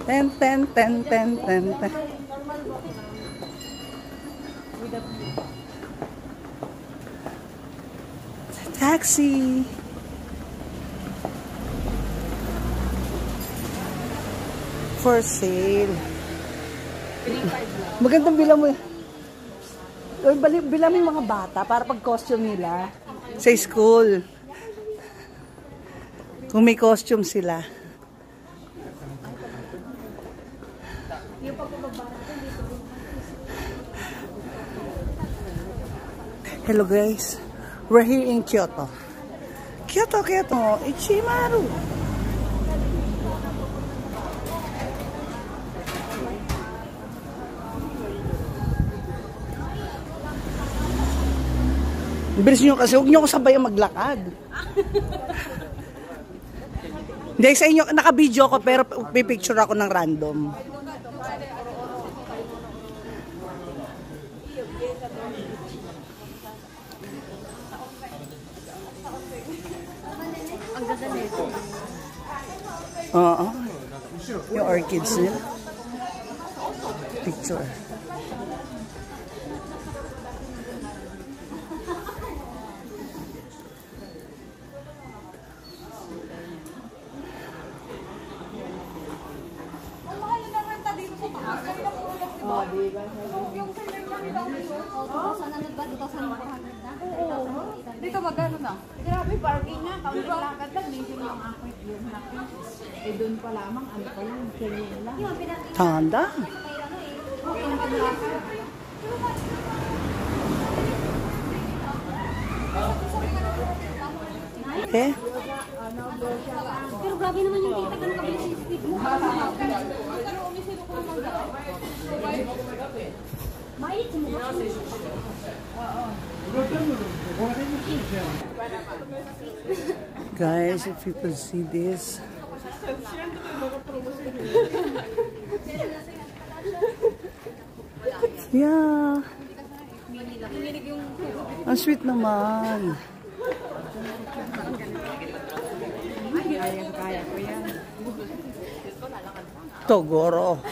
Ten, ten, ten, ten, ten, ten. Taxi. For sale. Magandang bilang mo. Bilang mo yung mga bata para pag costume nila sa school. Kung may costume sila. Hello guys, we're here in Kyoto. Kyoto, Ichimaru. Bilis nyo kasi, huwag nyo ko sabayang maglakad. Hindi, sa inyo, naka-video ko pero pipicture ako ng random. Oo. Yung orchids nila. Picture. Dito magano na? Grabe parking na. Kami lakad lang. Dito lang ako yun. Eh doon pa lamang. Ano pa yun? Kaya lang. Tanda. Eh? Pero grabe naman yung kita ka nakabili sa speed mo. Mainit mo ba? Guys, if you could see this. Yeah. Ang sweet naman. Kaya ko yan. Togoro.